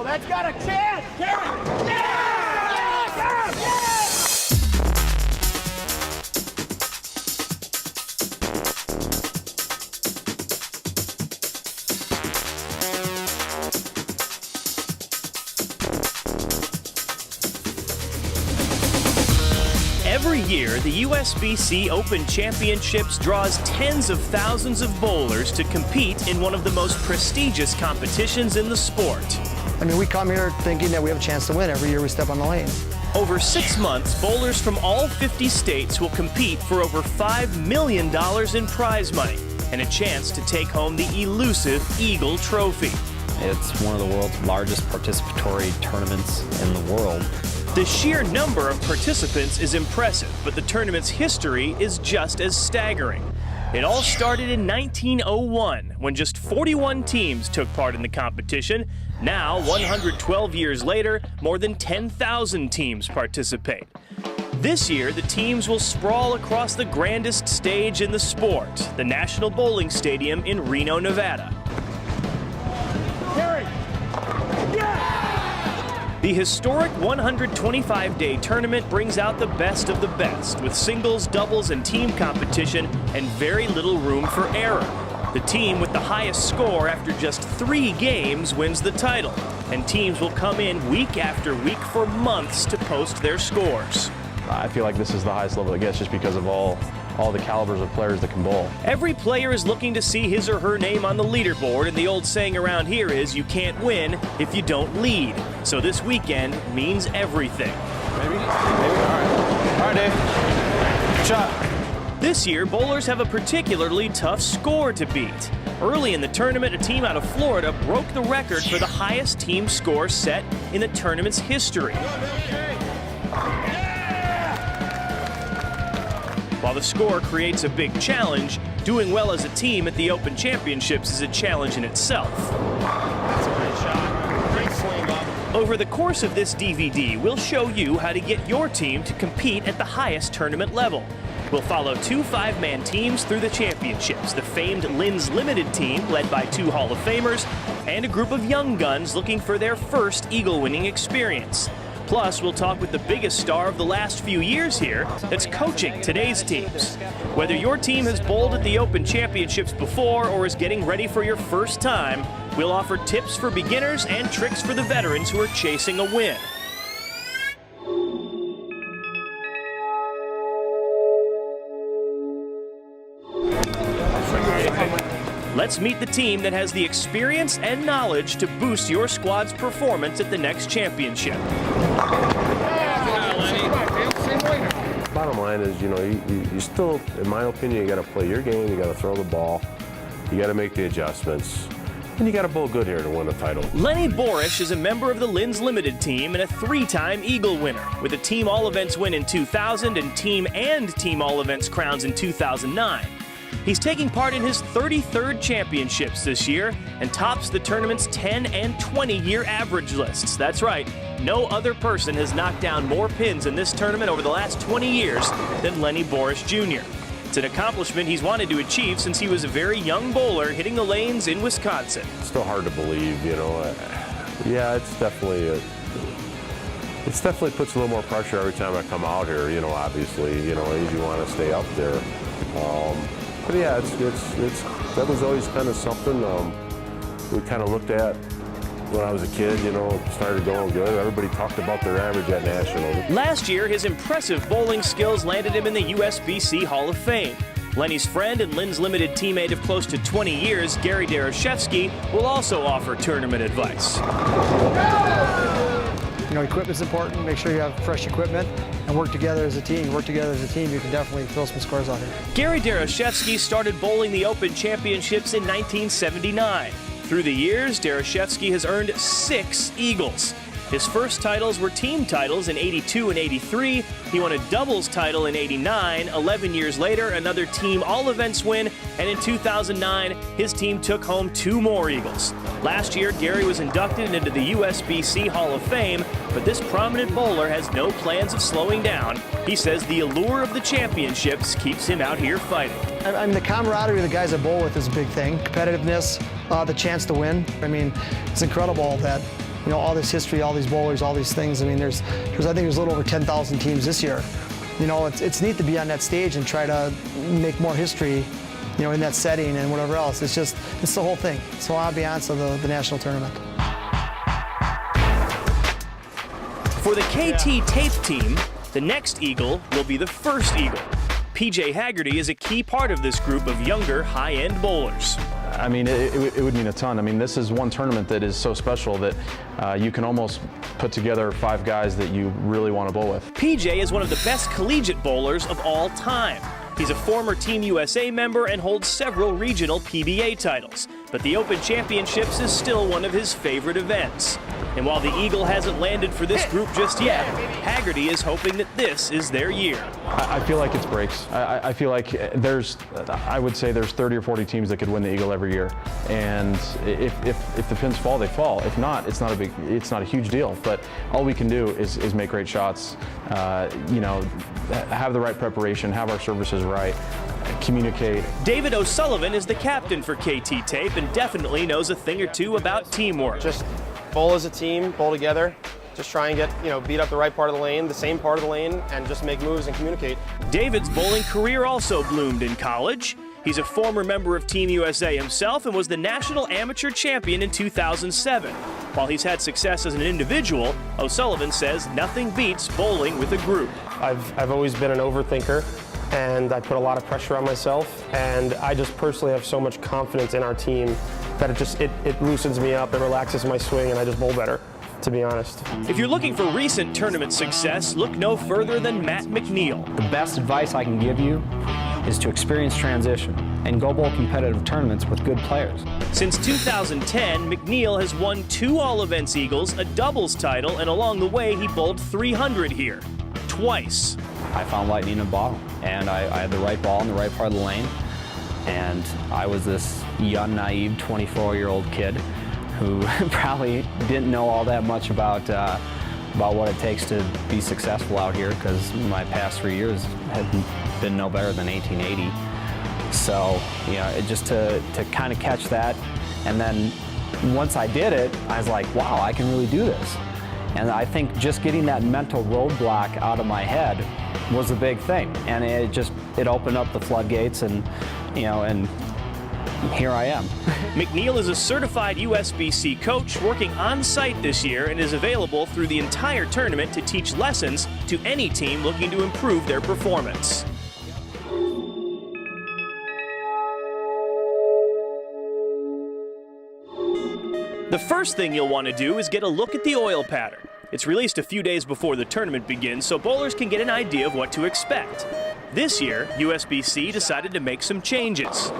go. That's got a chance. Carry. Yes! Yes! Yes! Every year, the USBC Open Championships draws tens of thousands of bowlers to compete in one of the most prestigious competitions in the sport. I mean, we come here thinking that we have a chance to win every year we step on the lane. Over 6 months, bowlers from all 50 states will compete for over $5 million in prize money and a chance to take home the elusive Eagle Trophy. It's one of the world's largest participatory tournaments in the world. The sheer number of participants is impressive, but the tournament's history is just as staggering. It all started in 1901, when just 41 teams took part in the competition. Now, 112 years later, more than 10,000 teams participate. This year, the teams will sprawl across the grandest stage in the sport, the National Bowling Stadium in Reno, Nevada. Carry. The historic 125-day tournament brings out the best of the best, with singles, doubles, and team competition, and very little room for error. The team with the highest score after just 3 games wins the title, and teams will come in week after week for months to post their scores. I feel like this is the highest level it gets just because of all the calibers of players that can bowl. Every player is looking to see his or her name on the leaderboard, and the old saying around here is you can't win if you don't lead. So this weekend means everything. Maybe. All right. All right, Dave. Good shot. This year, bowlers have a particularly tough score to beat. Early in the tournament, a team out of Florida broke the record for the highest team score set in the tournament's history. While the score creates a big challenge, doing well as a team at the Open Championships is a challenge in itself. That's a great shot. Great swing, Bob. Over the course of this DVD, we'll show you how to get your team to compete at the highest tournament level. We'll follow 2 5-man teams through the championships, the famed Lynn's Limited team, led by 2 Hall of Famers, and a group of young guns looking for their first Eagle-winning experience. Plus, we'll talk with the biggest star of the last few years here that's coaching today's teams. Whether your team has bowled at the Open Championships before or is getting ready for your first time, we'll offer tips for beginners and tricks for the veterans who are chasing a win. Let's meet the team that has the experience and knowledge to boost your squad's performance at the next championship. Bottom line is, you still, in my opinion, you got to play your game, you got to throw the ball, you got to make the adjustments, and you got to bowl good here to win the title. Lenny Borish is a member of the Lynn's Limited team and a 3-time Eagle winner, with a Team All-Events win in 2000 and Team All-Events crowns in 2009. He's taking part in his 33rd championships this year and tops the tournament's 10 and 20-year average lists. That's right, no other person has knocked down more pins in this tournament over the last 20 years than Lenny Borish Jr. It's an accomplishment he's wanted to achieve since he was a very young bowler hitting the lanes in Wisconsin. It's still hard to believe, Yeah, it's definitely puts a little more pressure every time I come out here, obviously, you want to stay up there. But yeah, that was always kind of something we kind of looked at when I was a kid, started going good. Everybody talked about their average at Nationals. Last year, his impressive bowling skills landed him in the USBC Hall of Fame. Lenny's friend and Lynn's Limited teammate of close to 20 years, Gary Darashevsky, will also offer tournament advice. Equipment's important. Make sure you have fresh equipment and work together as a team. You can definitely throw some scores out here. Gary Darashevsky started bowling the Open Championships in 1979. Through the years, Darashevsky has earned 6 Eagles. His first titles were team titles in '82 and '83. He won a doubles title in '89. 11 years later, another Team All-Events win, and in 2009, his team took home 2 more Eagles. Last year, Gary was inducted into the USBC Hall of Fame, but this prominent bowler has no plans of slowing down. He says the allure of the championships keeps him out here fighting. I mean, the camaraderie of the guys I bowl with is a big thing. Competitiveness, the chance to win. I mean, it's incredible that all this history, all these bowlers, all these things. I mean, I think there's a little over 10,000 teams this year. It's neat to be on that stage and try to make more history, in that setting and whatever else. It's the whole thing. It's the ambiance of the national tournament. For the KT Tape team, the next Eagle will be the first Eagle. PJ Haggerty is a key part of this group of younger, high-end bowlers. I mean, it would mean a ton. I mean, this is one tournament that is so special that you can almost put together 5 guys that you really want to bowl with. PJ is one of the best collegiate bowlers of all time. He's a former Team USA member and holds several regional PBA titles. But the Open Championships is still one of his favorite events. And while the Eagle hasn't landed for this group just yet, Haggerty is hoping that this is their year. I feel like it's breaks. I feel like I would say there's 30 or 40 teams that could win the Eagle every year. And if the pins fall, they fall. If not, it's not a huge deal. But all we can do is make great shots, have the right preparation, have our services right, communicate. David O'Sullivan is the captain for KT Tape and definitely knows a thing or two about teamwork. Just bowl as a team, bowl together, just try and get, beat up the right part of the lane, the same part of the lane, and just make moves and communicate. David's bowling career also bloomed in college. He's a former member of Team USA himself and was the national amateur champion in 2007. While he's had success as an individual, O'Sullivan says nothing beats bowling with a group. I've always been an overthinker, and I put a lot of pressure on myself, and I just personally have so much confidence in our team that it loosens me up, it relaxes my swing, and I just bowl better, to be honest. If you're looking for recent tournament success, look no further than Matt McNeil. The best advice I can give you is to experience transition and go bowl competitive tournaments with good players. Since 2010, McNeil has won 2 All-Events Eagles, a doubles title, and along the way he bowled 300 here, twice. I found lightning in a bottle, and I had the right ball in the right part of the lane, and I was this young, naive 24-year-old kid who probably didn't know all that much about what it takes to be successful out here, because my past 3 years had been no better than 1880. So, just to kind of catch that, and then once I did it, I was like, wow, I can really do this. And I think just getting that mental roadblock out of my head was a big thing, and it opened up the floodgates, and and here I am. McNeil is a certified USBC coach working on site this year and is available through the entire tournament to teach lessons to any team looking to improve their performance. The first thing you'll want to do is get a look at the oil pattern. It's released a few days before the tournament begins, so bowlers can get an idea of what to expect. This year, USBC decided to make some changes.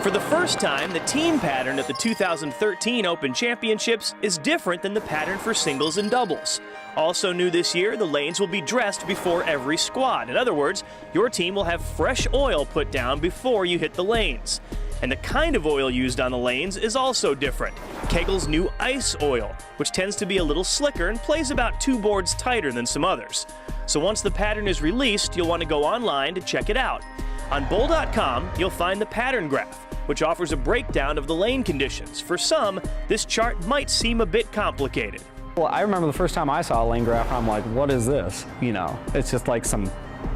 For the first time, the team pattern at the 2013 Open Championships is different than the pattern for singles and doubles. Also new this year, the lanes will be dressed before every squad. In other words, your team will have fresh oil put down before you hit the lanes. And the kind of oil used on the lanes is also different. Kegel's new ice oil, which tends to be a little slicker and plays about 2 boards tighter than some others. So once the pattern is released, you'll want to go online to check it out. On bowl.com, you'll find the pattern graph, which offers a breakdown of the lane conditions. For some, this chart might seem a bit complicated. Well, I remember the first time I saw a lane graph, I'm like, what is this? It's just like some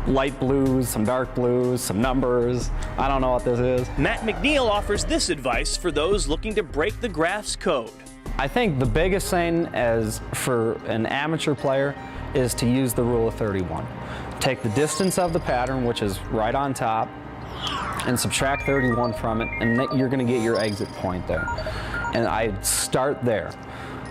light blues, some dark blues, some numbers. I don't know what this is. Matt McNeil offers this advice for those looking to break the graph's code. I think the biggest thing for an amateur player is to use the rule of 31. Take the distance of the pattern, which is right on top, and subtract 31 from it, and you're going to get your exit point there. And I start there.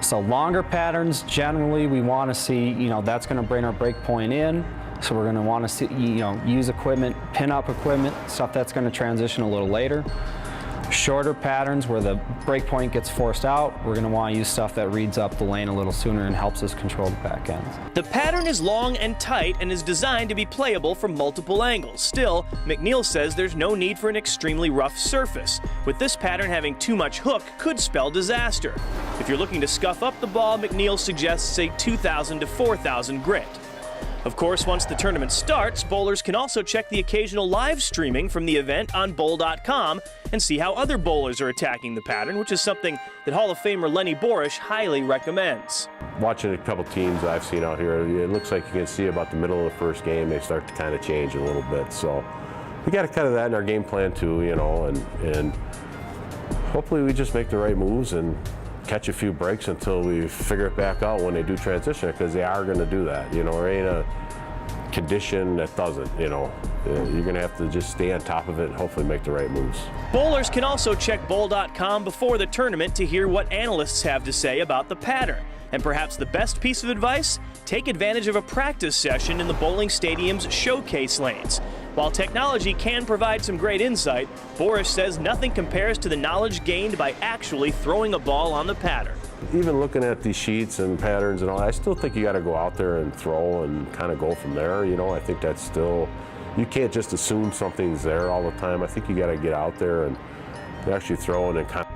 So longer patterns, generally we want to see, that's going to bring our break point in. So we're going to want to see, use equipment, pin up equipment, stuff that's going to transition a little later. Shorter patterns where the break point gets forced out, we're going to want to use stuff that reads up the lane a little sooner and helps us control the back ends. The pattern is long and tight and is designed to be playable from multiple angles. Still, McNeil says there's no need for an extremely rough surface. With this pattern having too much hook could spell disaster. If you're looking to scuff up the ball, McNeil suggests a 2,000 to 4,000 grit. Of course, once the tournament starts, bowlers can also check the occasional live streaming from the event on bowl.com and see how other bowlers are attacking the pattern, which is something that Hall of Famer Lenny Borish highly recommends. Watching a couple teams I've seen out here, it looks like you can see about the middle of the first game, they start to kind of change a little bit. So we got kind of that in our game plan too, you know, and hopefully we just make the right moves and catch a few breaks until we figure it back out when they do transition, because they are going to do that. You know, there ain't a condition that doesn't, you know. You're going to have to just stay on top of it and hopefully make the right moves. Bowlers can also check bowl.com before the tournament to hear what analysts have to say about the pattern. And perhaps the best piece of advice, take advantage of a practice session in the bowling stadium's showcase lanes. While technology can provide some great insight, Borish says nothing compares to the knowledge gained by actually throwing a ball on the pattern. Even looking at these sheets and patterns and all, I still think you got to go out there and throw and kind of go from there. You know, I think that's still, you can't just assume something's there all the time. I think you got to get out there and actually throw and then kind